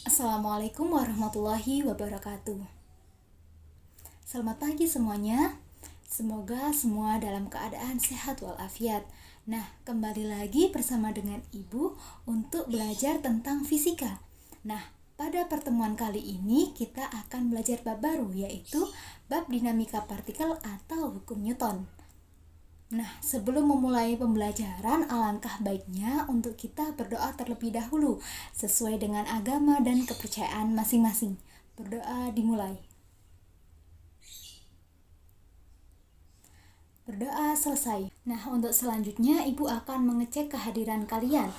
Assalamualaikum warahmatullahi wabarakatuh. Selamat pagi semuanya. Semoga semua dalam keadaan sehat walafiat. Nah, kembali lagi bersama dengan Ibu untuk belajar tentang fisika. Nah, pada pertemuan kali ini kita akan belajar bab baru, yaitu bab dinamika partikel atau hukum Newton. Nah, sebelum memulai pembelajaran, alangkah baiknya untuk kita berdoa terlebih dahulu sesuai dengan agama dan kepercayaan masing-masing. Berdoa dimulai. Berdoa selesai. Nah, untuk selanjutnya Ibu akan mengecek kehadiran kalian.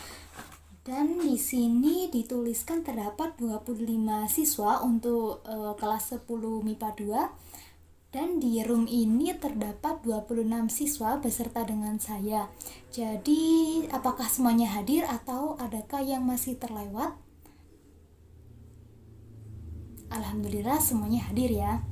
Dan di sini dituliskan terdapat 25 siswa untuk kelas 10 MIPA 2. Dan di room ini terdapat 26 siswa beserta dengan saya. Jadi, apakah semuanya hadir atau adakah yang masih terlewat? Alhamdulillah semuanya hadir ya.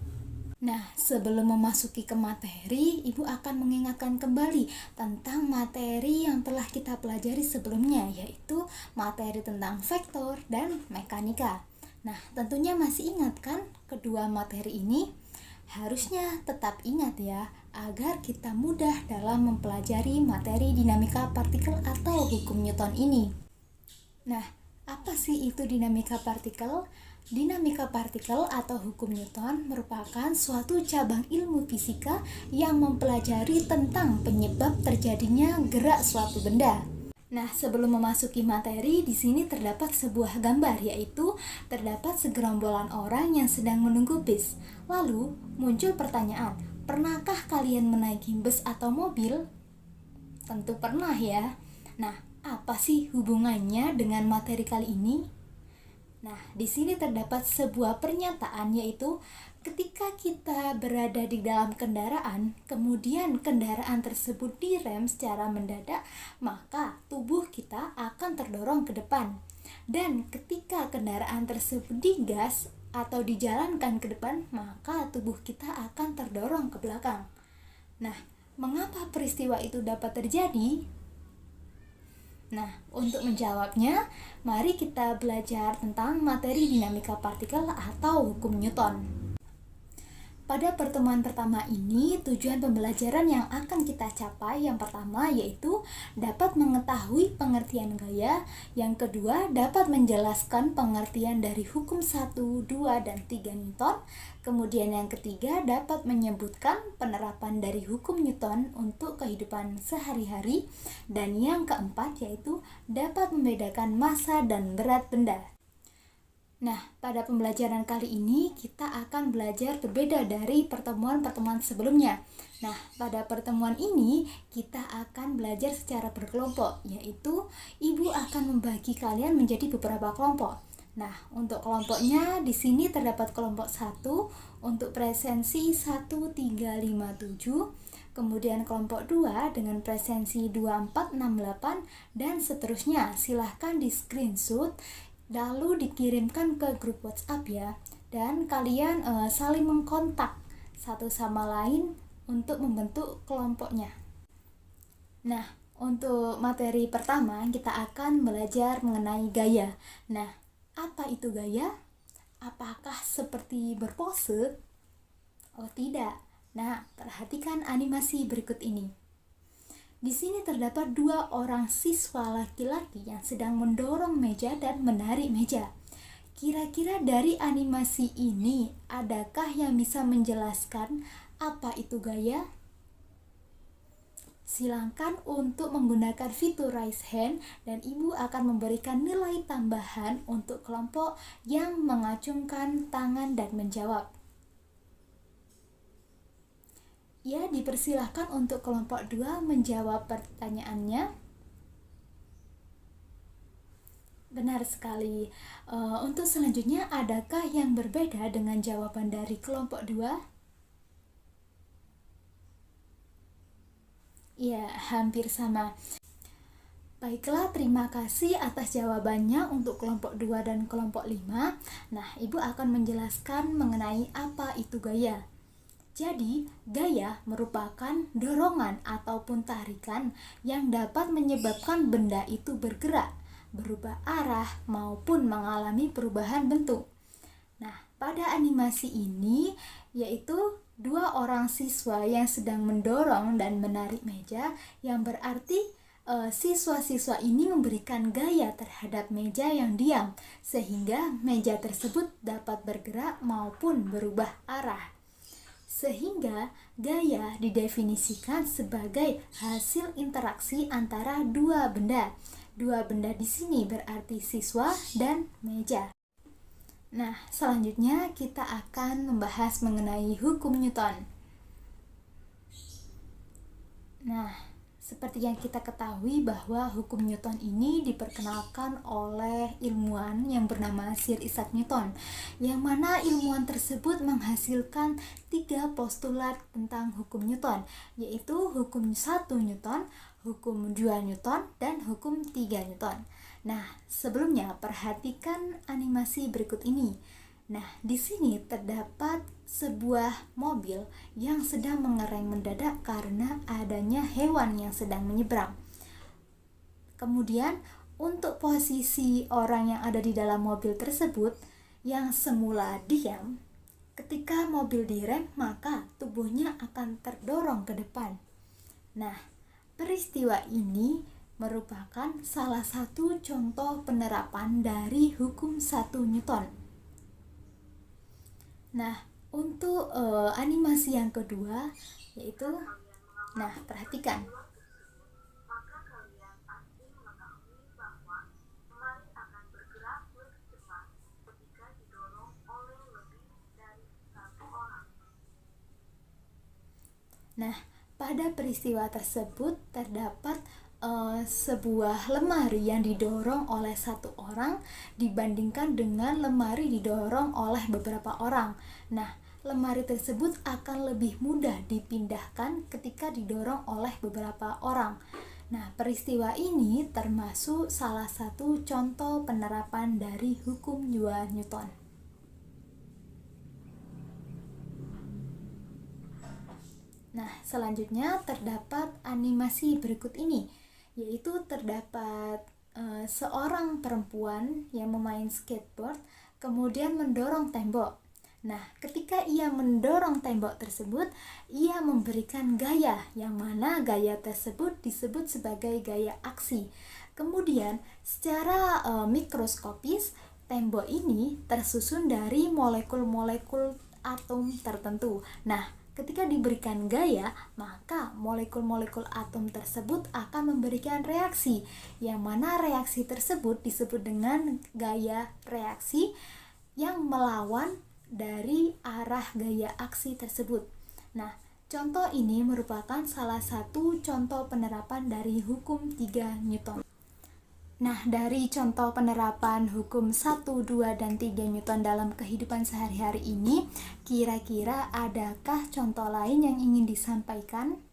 Nah, sebelum memasuki ke materi, Ibu akan mengingatkan kembali tentang materi yang telah kita pelajari sebelumnya, yaitu materi tentang vektor dan mekanika. Nah, tentunya masih ingat kan kedua materi ini? Harusnya tetap ingat ya, agar kita mudah dalam mempelajari materi dinamika partikel atau hukum Newton ini. Nah, apa sih itu dinamika partikel? Dinamika partikel atau hukum Newton merupakan suatu cabang ilmu fisika yang mempelajari tentang penyebab terjadinya gerak suatu benda. Nah, sebelum memasuki materi, di sini terdapat sebuah gambar, yaitu terdapat segerombolan orang yang sedang menunggu bis. Lalu, muncul pertanyaan, pernahkah kalian menaiki bus atau mobil? Tentu pernah ya. Nah, apa sih hubungannya dengan materi kali ini? Nah, di sini terdapat sebuah pernyataan, yaitu ketika kita berada di dalam kendaraan, kemudian kendaraan tersebut direm secara mendadak, maka tubuh kita akan terdorong ke depan. Dan ketika kendaraan tersebut digas atau dijalankan ke depan, maka tubuh kita akan terdorong ke belakang. Nah, mengapa peristiwa itu dapat terjadi? Nah, untuk menjawabnya, mari kita belajar tentang materi dinamika partikel atau hukum Newton. Pada pertemuan pertama ini, tujuan pembelajaran yang akan kita capai yang pertama yaitu dapat mengetahui pengertian gaya, yang kedua dapat menjelaskan pengertian dari hukum 1, 2, dan 3 Newton, kemudian yang ketiga dapat menyebutkan penerapan dari hukum Newton untuk kehidupan sehari-hari, dan yang keempat yaitu dapat membedakan massa dan berat benda. Nah, pada pembelajaran kali ini kita akan belajar berbeda dari pertemuan-pertemuan sebelumnya. Nah, pada pertemuan ini kita akan belajar secara berkelompok, yaitu Ibu akan membagi kalian menjadi beberapa kelompok. Nah, untuk kelompoknya di sini terdapat kelompok 1 untuk presensi 1357, kemudian kelompok 2 dengan presensi 2468 dan seterusnya. Silahkan di screenshot lalu dikirimkan ke grup WhatsApp ya, dan kalian saling mengkontak satu sama lain untuk membentuk kelompoknya. Nah, untuk materi pertama kita akan belajar mengenai gaya. Nah, apa itu gaya? Apakah seperti berpose? Oh tidak. Nah, perhatikan animasi berikut ini. Di sini terdapat 2 orang siswa laki-laki yang sedang mendorong meja dan menarik meja. Kira-kira dari animasi ini, adakah yang bisa menjelaskan apa itu gaya? Silakan untuk menggunakan fitur raise hand dan Ibu akan memberikan nilai tambahan untuk kelompok yang mengacungkan tangan dan menjawab. Ya, dipersilahkan untuk kelompok 2 menjawab pertanyaannya. Benar sekali. Untuk selanjutnya, adakah yang berbeda dengan jawaban dari kelompok 2? Ya, hampir sama. Baiklah, terima kasih atas jawabannya untuk kelompok 2 dan kelompok 5. Nah, Ibu akan menjelaskan mengenai apa itu gaya. Jadi, gaya merupakan dorongan ataupun tarikan yang dapat menyebabkan benda itu bergerak, berubah arah, maupun mengalami perubahan bentuk. Nah, pada animasi ini yaitu dua orang siswa yang sedang mendorong dan menarik meja, yang berarti siswa-siswa ini memberikan gaya terhadap meja yang diam, sehingga meja tersebut dapat bergerak maupun berubah arah. Sehingga gaya didefinisikan sebagai hasil interaksi antara dua benda. Dua benda di sini berarti siswa dan meja. Nah, selanjutnya kita akan membahas mengenai hukum Newton. Nah, seperti yang kita ketahui bahwa hukum Newton ini diperkenalkan oleh ilmuwan yang bernama Sir Isaac Newton, yang mana ilmuwan tersebut menghasilkan 3 postulat tentang hukum Newton, yaitu hukum 1 Newton, hukum 2 Newton, dan hukum 3 Newton. Nah, sebelumnya perhatikan animasi berikut ini. Nah, di sini terdapat sebuah mobil yang sedang mengerem mendadak karena adanya hewan yang sedang menyeberang. Kemudian, untuk posisi orang yang ada di dalam mobil tersebut yang semula diam, ketika mobil direm, maka tubuhnya akan terdorong ke depan. Nah, peristiwa ini merupakan salah satu contoh penerapan dari hukum 1 Newton. Nah, untuk animasi yang kedua yaitu, nah perhatikan. Maka kalian pasti mengetahui bahwa lemari akan bergerak lebih cepat ketika didorong oleh lebih dari satu orang. Nah, pada peristiwa tersebut terdapat sebuah lemari yang didorong oleh satu orang dibandingkan dengan lemari didorong oleh beberapa orang. Nah, lemari tersebut akan lebih mudah dipindahkan ketika didorong oleh beberapa orang. Nah, peristiwa ini termasuk salah satu contoh penerapan dari hukum 2 Newton. Nah, selanjutnya terdapat animasi berikut ini, yaitu terdapat seorang perempuan yang memain skateboard kemudian mendorong tembok. Nah, ketika ia mendorong tembok tersebut, ia memberikan gaya, yang mana gaya tersebut disebut sebagai gaya aksi. Kemudian, secara mikroskopis, tembok ini tersusun dari molekul-molekul atom tertentu. Nah, ketika diberikan gaya, maka molekul-molekul atom tersebut akan memberikan reaksi, yang mana reaksi tersebut disebut dengan gaya reaksi yang melawan dari arah gaya aksi tersebut. Nah, contoh ini merupakan salah satu contoh penerapan dari hukum 3 Newton. Nah, dari contoh penerapan hukum 1, 2, dan 3 Newton dalam kehidupan sehari-hari ini, kira-kira adakah contoh lain yang ingin disampaikan?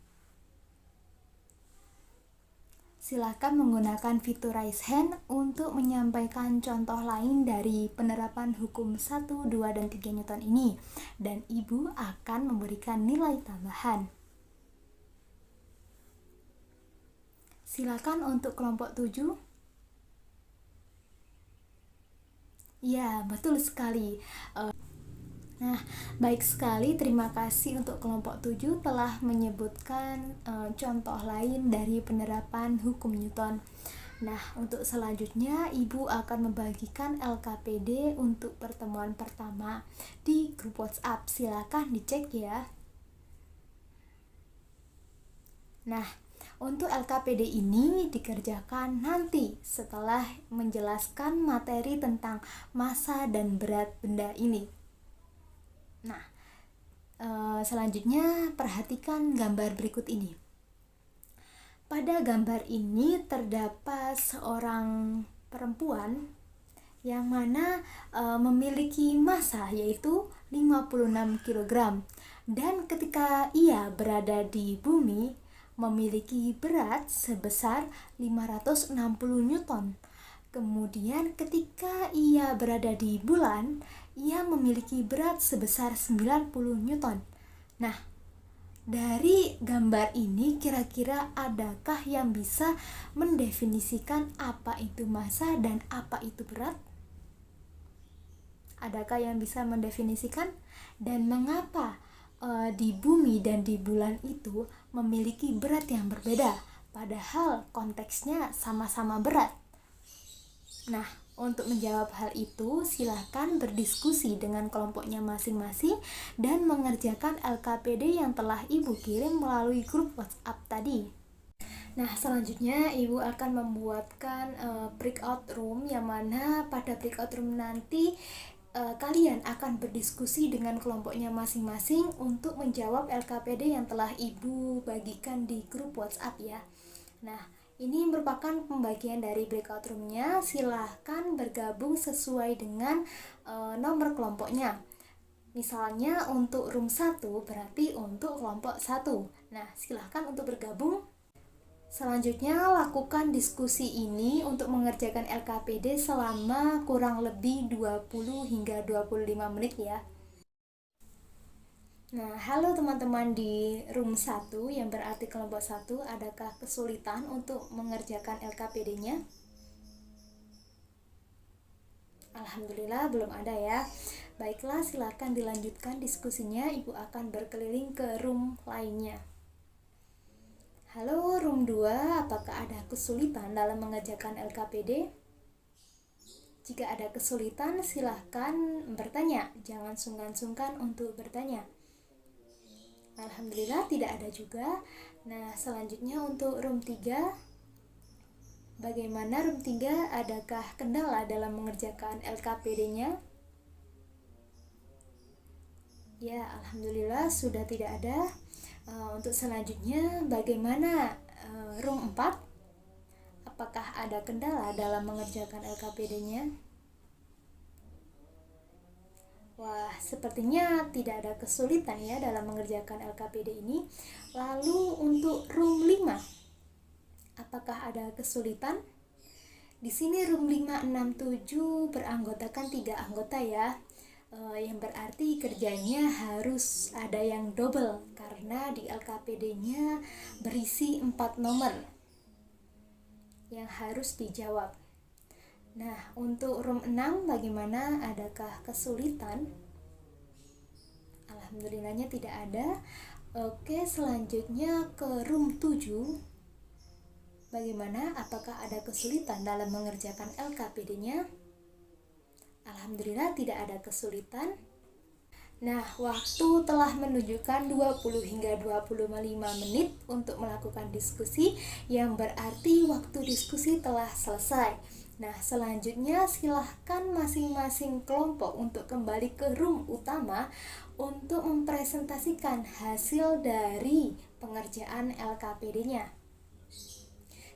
Silakan menggunakan fitur raise hand untuk menyampaikan contoh lain dari penerapan hukum 1, 2, dan 3 Newton ini, dan Ibu akan memberikan nilai tambahan. Silakan untuk kelompok 7. Ya, betul sekali. Nah, baik sekali. Terima kasih untuk kelompok 7 telah menyebutkan contoh lain dari penerapan hukum Newton. Nah, untuk selanjutnya Ibu akan membagikan LKPD untuk pertemuan pertama di grup WhatsApp. Silakan dicek ya. Nah, untuk LKPD ini dikerjakan nanti setelah menjelaskan materi tentang massa dan berat benda ini. Nah, selanjutnya perhatikan gambar berikut ini. Pada gambar ini terdapat seorang perempuan yang mana memiliki massa yaitu 56 kg, dan ketika ia berada di bumi memiliki berat sebesar 560 Newton. Kemudian ketika ia berada di bulan, ia memiliki berat sebesar 90 Newton. Nah, Dari gambar ini kira-kira adakah yang bisa mendefinisikan apa itu massa dan apa itu berat? Adakah yang bisa mendefinisikan? Dan mengapa di bumi dan di bulan itu memiliki berat yang berbeda, padahal konteksnya sama-sama berat? Nah, untuk menjawab hal itu, silahkan berdiskusi dengan kelompoknya masing-masing dan mengerjakan LKPD yang telah Ibu kirim melalui grup WhatsApp tadi. Nah, selanjutnya Ibu akan membuatkan breakout room, yang mana pada breakout room nanti kalian akan berdiskusi dengan kelompoknya masing-masing untuk menjawab LKPD yang telah Ibu bagikan di grup WhatsApp ya. Nah, ini merupakan pembagian dari breakout roomnya. Silahkan bergabung sesuai dengan nomor kelompoknya. Misalnya untuk room 1 berarti untuk kelompok 1. Nah, silahkan untuk bergabung. Selanjutnya, lakukan diskusi ini untuk mengerjakan LKPD selama kurang lebih 20 hingga 25 menit ya. Nah, halo teman-teman di room 1 yang berarti kelompok 1, adakah kesulitan untuk mengerjakan LKPD-nya? Alhamdulillah belum ada ya. Baiklah, silakan dilanjutkan diskusinya. Ibu akan berkeliling ke room lainnya. Halo room 2, apakah ada kesulitan dalam mengerjakan LKPD? Jika ada kesulitan, silahkan bertanya. Jangan sungkan-sungkan untuk bertanya. Alhamdulillah tidak ada juga. Nah, selanjutnya untuk room 3. Bagaimana room 3? Adakah kendala dalam mengerjakan LKPD-nya? Ya, alhamdulillah sudah tidak ada. Untuk selanjutnya, bagaimana room 4? Apakah ada kendala dalam mengerjakan LKPD-nya? Wah, sepertinya tidak ada kesulitan ya dalam mengerjakan LKPD ini. Lalu untuk room 5, apakah ada kesulitan? Di sini room 5, 6, 7 beranggotakan 3 anggota ya. Yang berarti kerjanya harus ada yang double karena di LKPD-nya berisi 4 nomor yang harus dijawab. Nah, untuk room 6 bagaimana? Adakah kesulitan? Alhamdulillahnya tidak ada. Oke, selanjutnya ke room 7. Bagaimana? Apakah ada kesulitan dalam mengerjakan LKPD-nya? Alhamdulillah tidak ada kesulitan. Nah, waktu telah menunjukkan 20 hingga 25 menit untuk melakukan diskusi, yang berarti waktu diskusi telah selesai. Nah, selanjutnya silahkan masing-masing kelompok untuk kembali ke room utama untuk mempresentasikan hasil dari pengerjaan LKPD-nya.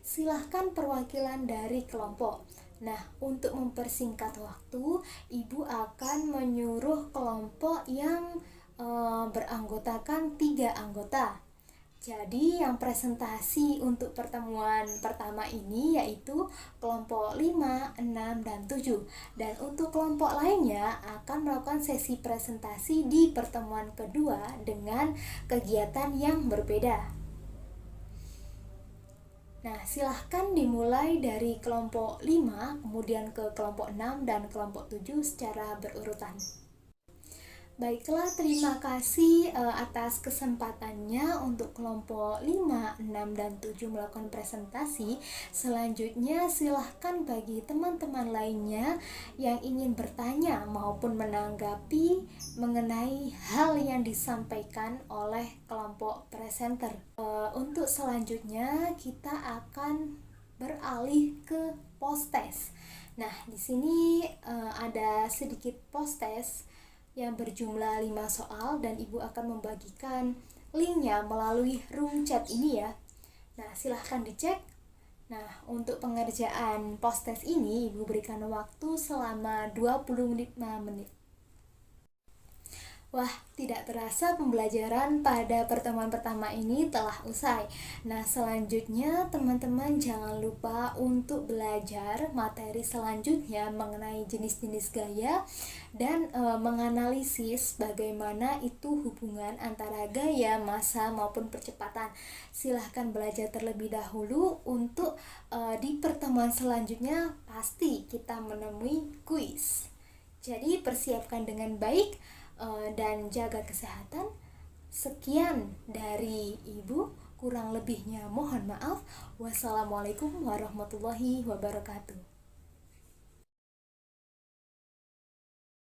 Silahkan perwakilan dari kelompok. Nah, untuk mempersingkat waktu, Ibu akan menyuruh kelompok yang beranggotakan 3 anggota. Jadi yang presentasi untuk pertemuan pertama ini yaitu kelompok 5, 6, dan 7. Dan untuk kelompok lainnya akan melakukan sesi presentasi di pertemuan kedua dengan kegiatan yang berbeda. Nah, silahkan dimulai dari kelompok 5, kemudian ke kelompok 6 dan kelompok 7 secara berurutan. Baiklah, terima kasih atas kesempatannya untuk kelompok 5, 6, dan 7 melakukan presentasi. Selanjutnya silahkan bagi teman-teman lainnya yang ingin bertanya maupun menanggapi mengenai hal yang disampaikan oleh kelompok presenter. Untuk selanjutnya kita akan beralih ke post-test. Nah, di sini ada sedikit post-test yang berjumlah 5 soal dan Ibu akan membagikan linknya melalui room chat ini ya. Nah, silahkan dicek. Nah, untuk pengerjaan post-test ini Ibu berikan waktu selama 25 menit. Wah, tidak terasa pembelajaran pada pertemuan pertama ini telah usai. Nah, selanjutnya teman-teman jangan lupa untuk belajar materi selanjutnya mengenai jenis-jenis gaya dan menganalisis bagaimana itu hubungan antara gaya, massa maupun percepatan. Silahkan belajar terlebih dahulu untuk di pertemuan selanjutnya pasti kita menemui kuis. Jadi persiapkan dengan baik dan jaga kesehatan. Sekian dari Ibu, kurang lebihnya mohon maaf. Wassalamualaikum warahmatullahi wabarakatuh.